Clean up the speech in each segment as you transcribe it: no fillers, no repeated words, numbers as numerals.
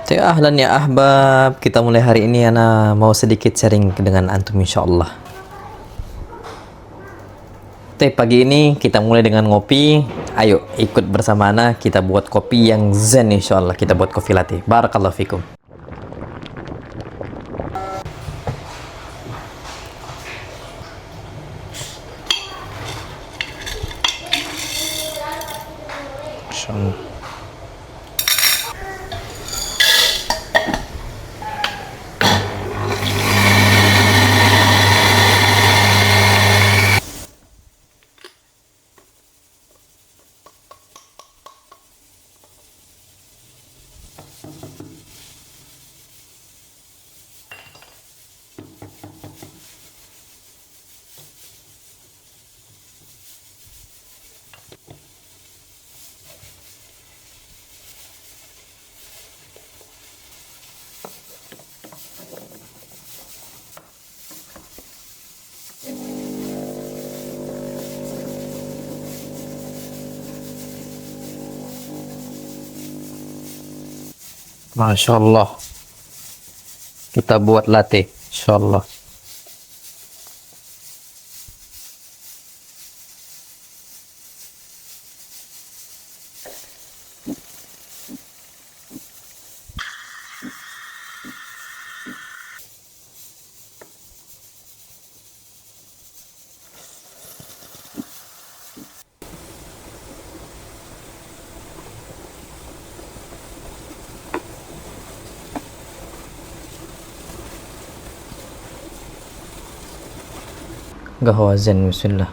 Ahlan ya ahbab, kita mulai hari ini Ana mau sedikit sharing dengan antum insyaallah. Pagi ini kita mulai dengan ngopi. Ayo ikut bersama Ana, kita buat kopi yang zen insyaallah. Kita buat kopi latte. Barakallahu fikum. Masya Allah, kita buat latte insyaallah. Qahwa zen, bismillah.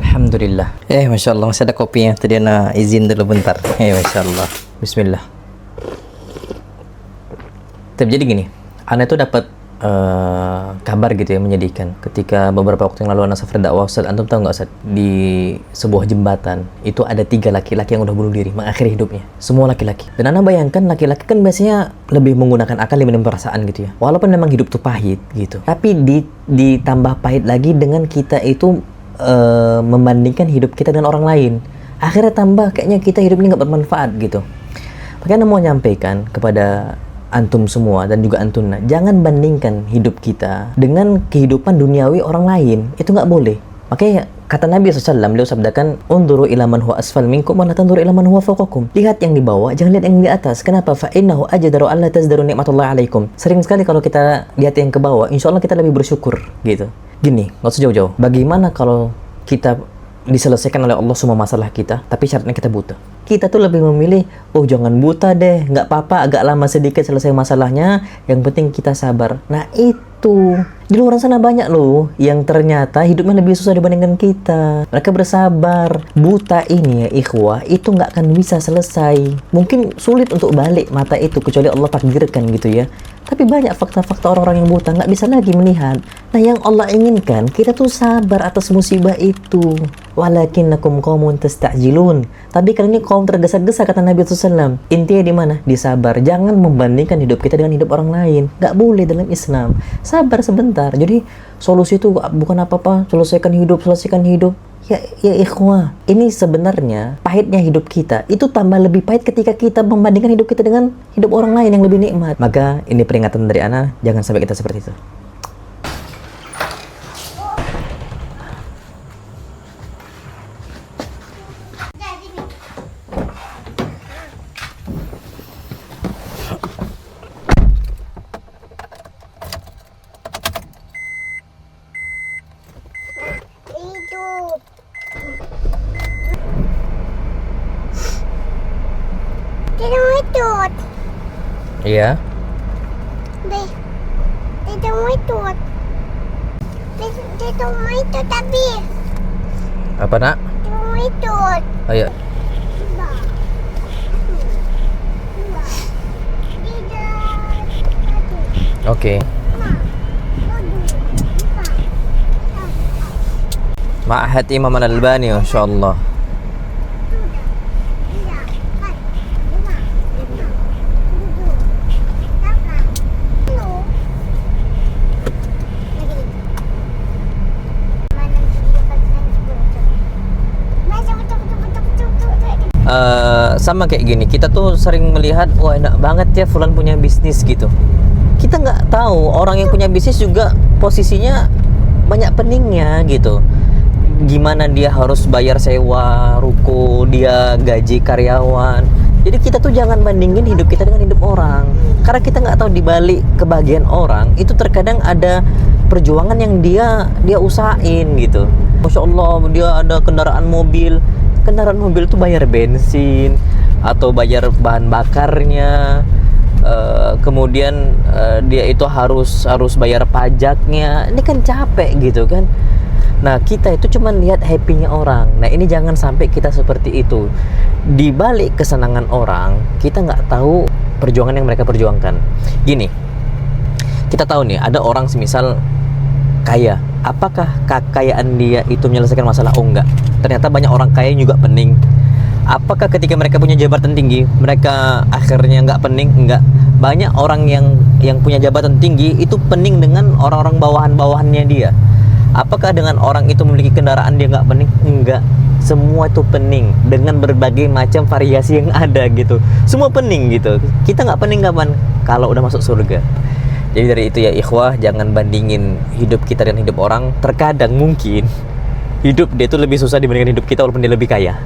Alhamdulillah. Masya Allah, masih ada kopinya. Tadi Ana izin dulu bentar. Masya Allah. Bismillah. Tapi jadi gini, Ana itu dapat kabar gitu ya, menyedihkan. Ketika beberapa waktu yang lalu Ana safar dakwah, Ustaz, antum tahu nggak Ustaz? Di sebuah jembatan itu ada 3 laki-laki yang udah bunuh diri, mengakhiri hidupnya. Semua laki-laki. Dan Ana bayangkan laki-laki kan biasanya lebih menggunakan akal dibanding perasaan gitu ya. Walaupun memang hidup tuh pahit gitu. Tapi ditambah pahit lagi dengan kita itu membandingkan hidup kita dengan orang lain. Akhirnya tambah kayaknya kita hidup ini nggak bermanfaat gitu. Makanya Ana mau nyampaikan kepada antum semua dan juga antuna, jangan bandingkan hidup kita dengan kehidupan duniawi orang lain. Itu nggak boleh. Makanya kata Nabi SAW, beliau sabdakan, unduru ila man huwa asfal minkum wa la tanduru ila man huwa fawqakum. Lihat yang di bawah, jangan lihat yang di atas. Kenapa? Fa innahu ajdaru alla tazdaru nikmatullah alaikum. Sering sekali kalau kita lihat yang ke bawah, insya Allah kita lebih bersyukur gitu. Gini, nggak usah jauh-jauh. Bagaimana kalau kita diselesaikan oleh Allah semua masalah kita, tapi syaratnya kita buta? Kita tuh lebih memilih, oh jangan buta deh, nggak apa-apa, agak lama sedikit selesai masalahnya, yang penting kita sabar. Nah itu, di luar sana banyak loh yang ternyata hidupnya lebih susah dibandingkan kita. Mereka bersabar. Buta ini ya ikhwah, itu nggak akan bisa selesai. Mungkin sulit untuk balik mata itu, kecuali Allah takdirkan gitu ya. Tapi banyak fakta-fakta orang-orang yang buta nggak bisa lagi melihat. Nah yang Allah inginkan, kita tuh sabar atas musibah itu. Walakinnakum qaumun tasta'jilun. Tapi kali ini kaum tergesa-gesa, kata Nabi SAW. Intinya di mana? Di sabar. Jangan membandingkan hidup kita dengan hidup orang lain. Nggak boleh dalam Islam. Sabar sebentar. Jadi solusi itu bukan apa-apa. Selesaikan hidup. Ya ikhwah, ini sebenarnya pahitnya hidup kita itu tambah lebih pahit ketika kita membandingkan hidup kita dengan hidup orang lain yang lebih nikmat. Maka ini peringatan dari Ana, jangan sampai kita seperti itu. Iya. Tapi Apa nak? Ayo. Oke. Ma'had Imam Al-Albani insyaallah. sama kayak gini, kita tuh sering melihat, wah enak banget ya Fulan punya bisnis gitu. Kita nggak tahu orang yang punya bisnis juga posisinya banyak peningnya gitu. Gimana dia harus bayar sewa ruko, dia gaji karyawan. Jadi kita tuh jangan bandingin hidup kita dengan hidup orang, karena kita nggak tahu di balik kebahagiaan orang itu terkadang ada perjuangan yang dia usahain gitu. Masya Allah, dia ada kendaraan mobil tuh bayar bensin atau bayar bahan bakarnya, kemudian dia itu harus bayar pajaknya. Ini kan capek gitu kan. Nah, kita itu cuma lihat happy-nya orang. Nah, ini jangan sampai kita seperti itu. Di balik kesenangan orang, kita nggak tahu perjuangan yang mereka perjuangkan. Gini, kita tahu nih, ada orang semisal kaya. Apakah kekayaan dia itu menyelesaikan masalah? Oh, enggak. Ternyata banyak orang kaya juga pening. Apakah ketika mereka punya jabatan tinggi, mereka akhirnya nggak pening? Enggak. Banyak orang yang punya jabatan tinggi itu pening dengan orang-orang bawahan-bawahannya dia. Apakah dengan orang itu memiliki kendaraan dia nggak pening? Enggak. Semua itu pening dengan berbagai macam variasi yang ada gitu. Semua pening gitu. Kita nggak pening kapan? Kalau udah masuk surga. Jadi dari itu ya ikhwah, jangan bandingin hidup kita dengan hidup orang. Terkadang mungkin hidup dia itu lebih susah dibandingkan hidup kita walaupun dia lebih kaya.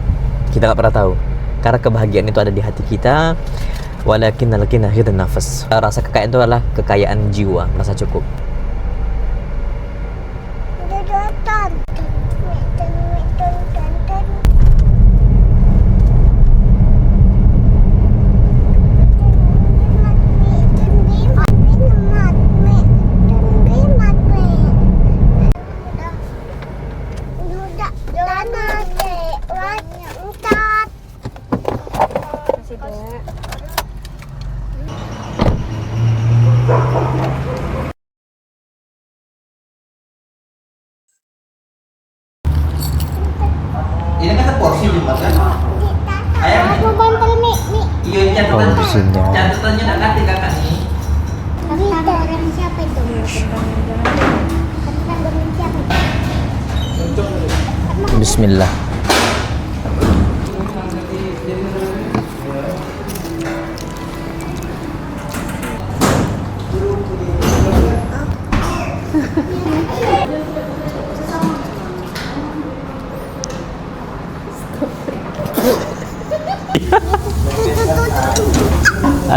Kita nggak pernah tahu. Karena kebahagiaan itu ada di hati kita. Walakinnal ghina ghinan nafas. Rasa kekayaan itu adalah kekayaan jiwa, merasa cukup. Ini kan porsi jumlah kan? Aku bantal nih. Iya, catatannya nak ganti kakak nih. Tapi barang siapa itu? Tapi barang siapa itu? Bismillah.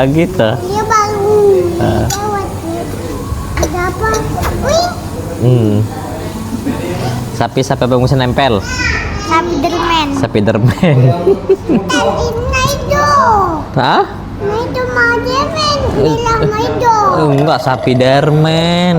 Gitu. Dia baru. Ada apa? Wih. Sapi bangun nempel. Spiderman. Nah itu. Hah? Nah itu Spiderman. Bilang nah itu. Enggak, Spiderman.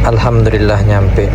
Alhamdulillah nyampe.